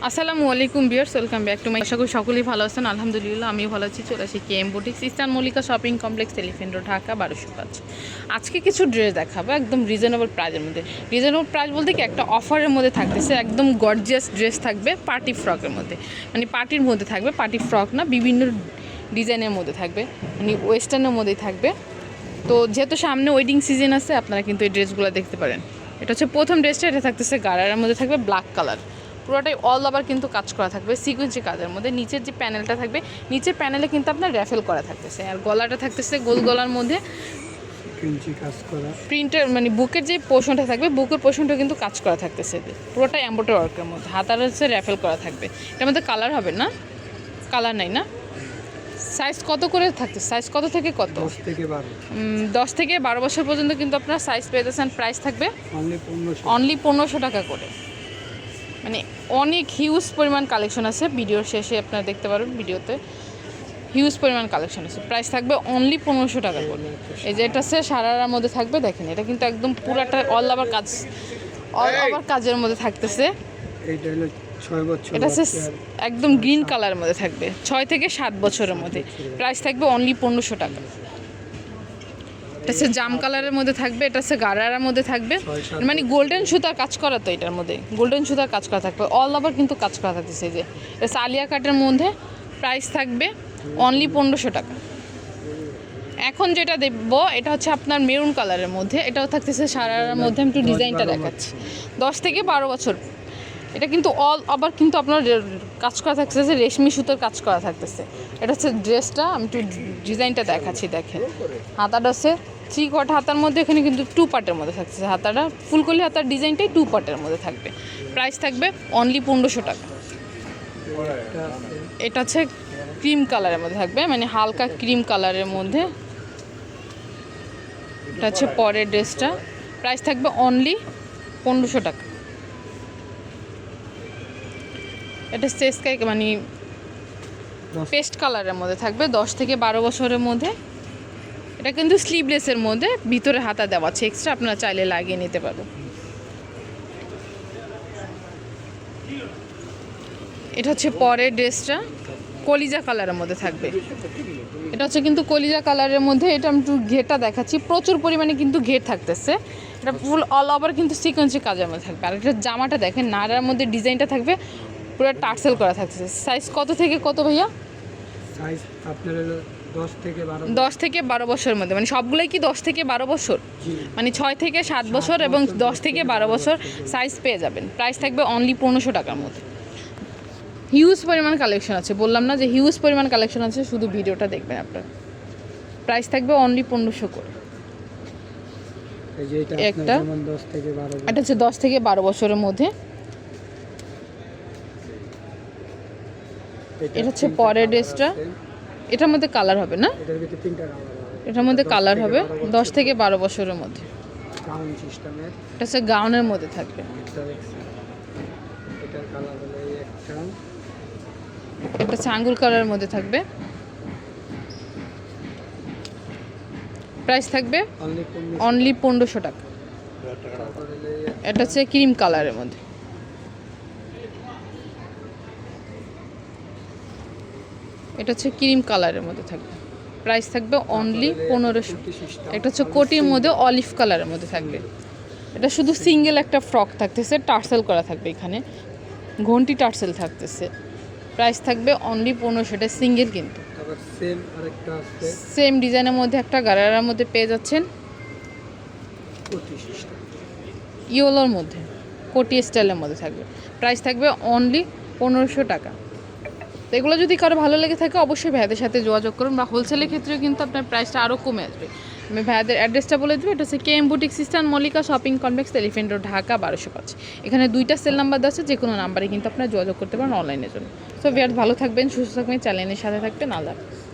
আসসালামু আলাইকুম viewers, welcome back to my. আশা করি সকলেই ভালো আছেন। আলহামদুলিল্লাহ আমিও ভালো আছি। চলে আসি KM boutiques, eastern Mallika shopping complex, elephant road, Dhaka 1205। আজকে কিছু ড্রেস দেখাবো একদম রিজনেবল প্রাইজের মধ্যে। রিজনেবল প্রাইস বলতে কি, একটা অফারের মধ্যে থাকতেছে, একদম গর্জিয়াস ড্রেস থাকবে পার্টি ফ্রকের মধ্যে, মানে পার্টির মধ্যে থাকবে, পার্টি ফ্রক না, বিভিন্ন ডিজাইনের মধ্যে থাকবে, মানে ওয়েস্টার্নের মধ্যেই থাকবে। তো যেহেতু সামনে ওয়েডিং সিজন আছে, আপনারা কিন্তু এই ড্রেসগুলো দেখতে পারেন। এটা হচ্ছে প্রথম ড্রেসটা, এটা থাকতেছে গারার মধ্যে থাকবে ব্ল্যাক কালার, পুরোটাই অল ওভার কিন্তু কাজ করা থাকবে সিকুয়েন্সি কাজের মধ্যে। নিচের যে প্যানেলটা থাকবে, নিচের প্যানেলে কিন্তু আপনার র্যাফেল করা থাকতেছে, আর গলাটা থাকতেছে গোল গলার মধ্যে প্রিন্টের, মানে বুকের যে পোর্শনটা থাকবে, বুকের পোর্শনটা কিন্তু কাজ করা থাকতেছে, পুরোটাই এমব্রয়ডারি ওয়ার্কের মধ্যে। হাতার হচ্ছে র্যাফেল করা থাকবে। এটার মধ্যে কালার হবে না, কালার নাই না। সাইজ কত করে থাকছে, সাইজ কত থেকে কত? 10 থেকে 12 বছর পর্যন্ত কিন্তু আপনার সাইজ পেয়ে যাচ্ছেন। প্রাইস থাকবে অনলি 1500 টাকা করে। মানে অনেক হিউজ পরিমাণ কালেকশন আছে, ভিডিওর শেষে আপনারা দেখতে পারবেন, ভিডিওতে হিউজ পরিমাণ কালেকশন আছে। প্রাইস থাকবে অনলি 1500 টাকা করে। এই যে এটা হচ্ছে সারারার মধ্যে থাকবে, দেখেন এটা কিন্তু একদম পুরাটা অল ওভার কাজ, অল ওভার কাজের মধ্যে থাকতেছে। এটা হচ্ছে একদম গ্রিন কালারের মধ্যে থাকবে, 6 থেকে 7 বছরের মধ্যে। প্রাইস থাকবে অনলি 1500 টাকা। এটা হচ্ছে জাম কালারের মধ্যে থাকবে, এটা হচ্ছে গারারার মধ্যে থাকবে, মানে গোল্ডেন সুতার কাজ করা, তো এটার মধ্যে গোল্ডেন সুতার কাজ করা থাকবে, অল ওভার কিন্তু কাজ করা থাকতেছে। যে এটা আলিয়া কাটের মধ্যে, প্রাইস থাকবে অনলি 1500 টাকা। এখন যেটা দেখবো, এটা হচ্ছে আপনার মেরুন কালারের মধ্যে, এটাও থাকতেছে সারারার মধ্যে। আমি একটু ডিজাইনটা দেখাচ্ছি। 10 থেকে 12 বছর। এটা কিন্তু অল ওভার কিন্তু আপনার কাজ করা থাকতেছে, রেশমি সুতোর কাজ করা থাকতেছে। এটা হচ্ছে ড্রেসটা, আমি একটু ডিজাইনটা দেখাচ্ছি। দেখেন হাতাটা হচ্ছে 3 কোয়ার্টার হাতার মধ্যে, এখানে কিন্তু 2 পার্টের মধ্যে থাকতেছে। হাতাটা ফুলকলি হাতার ডিজাইনটাই 2 পার্টের মধ্যে থাকবে। প্রাইস থাকবে অনলি 1500 টাকা। এটা হচ্ছে ক্রিম কালারের মধ্যে থাকবে, মানে হালকা ক্রিম কালারের মধ্যে। এটা হচ্ছে পরের ড্রেসটা, প্রাইস থাকবে অনলি 1500 টাকা। এটা স্কাই, মানে পেস্ট কালারের মধ্যে থাকবে, 10 থেকে 12 বছরের মধ্যে। এটা কিন্তু স্লিভলেসের মধ্যে, ভিতরে হাতা দেওয়া আছে এক্সট্রা, আপনারা চাইলে লাগিয়ে নিতে পারবেন। এটা হচ্ছে পরের ড্রেসটা, কলিজা কালারের মধ্যে থাকবে। এটা হচ্ছে কিন্তু কলিজা কালারের মধ্যে। এটা আমি একটু ঘেরটা দেখাচ্ছি, প্রচুর পরিমাণে কিন্তু ঘের থাকতেছে। এটা ফুল অল ওভার কিন্তু সিকোয়েন্সি কাজের মধ্যে থাকবে। আর এটা জামাটা দেখেন, নাড়ার মধ্যে ডিজাইনটা থাকবে, পুরো টার্সেল করা থাকতেছে। সাইজ কত থেকে কত ভাইয়া? সাইজ আপনার 10 থেকে 12 বছরের মধ্যে, মানে সবগুলোই কি 10 থেকে 12 বছর, মানে 6 থেকে 7 বছর এবং 10 থেকে 12 বছর সাইজ পেয়ে যাবেন। প্রাইস থাকবে অনলি 1500 টাকার মধ্যে। হিউজ পরিমাণ কালেকশন আছে, বললাম না যে হিউজ পরিমাণ কালেকশন আছে, শুধু ভিডিওটা দেখবেন আপনারা। প্রাইস থাকবে অনলি 1500 করে। একটা এটা হচ্ছে 10 থেকে 12 বছরের মধ্যে। এটা হচ্ছে পরের ড্রেসটা, এটার মধ্যে কালার হবে না, এটার মধ্যে কালার হবে 10 থেকে 12 বছরের মধ্যে। এটা হচ্ছে গাউনের মধ্যে থাকবে। এটা হচ্ছে আঙ্গুর কালারের মধ্যে থাকবে। প্রাইস থাকবে অনলি 1500 টাকা। এটা হচ্ছে ক্রিম কালারের মধ্যে। এটা হচ্ছে ক্রিম কালারের মধ্যে থাকবে। প্রাইস থাকবে অনলি 1500। এটা হচ্ছে কোটির মধ্যে অলিভ কালারের মধ্যে থাকবে। এটা শুধু সিঙ্গেল একটা ফ্রক থাকতেছে, টার্সেল করা থাকবে, এখানে ঘন্টি টার্সেল থাকতেছে। প্রাইস থাকবে অনলি 1500। এটা সিঙ্গেল, কিন্তু সেম ডিজাইনের মধ্যে একটা গারারার মধ্যে পেয়ে যাচ্ছেন, ইয়েলোর মধ্যে কোটি স্টাইলের মধ্যে থাকবে। প্রাইস থাকবে অনলি 1500 টাকা। তো এগুলো যদি কারো ভালো লেগে থাকে, অবশ্যই ভাইয়াদের সাথে যোগাযোগ করুন, বা হোলসেলের ক্ষেত্রেও কিন্তু আপনার প্রাইসটা আরও কমে আসবে। আমি ভাইয়াদের অ্যাড্রেসটা বলে দেবো। এটা হচ্ছে KM boutiques, eastern Mallika shopping complex, elephant road, Dhaka 1205। এখানে 2টা সেল নাম্বার দেওয়া আছে, যে কোনো নাম্বারে কিন্তু আপনারা যোগাযোগ করতে পারেন অনলাইনের জন্য। সো ভিউয়ার্স, ভালো থাকবেন, সুস্থ থাকবেন, চ্যানেলের সাথে থাকবেন। আল্লাহ হাফেজ।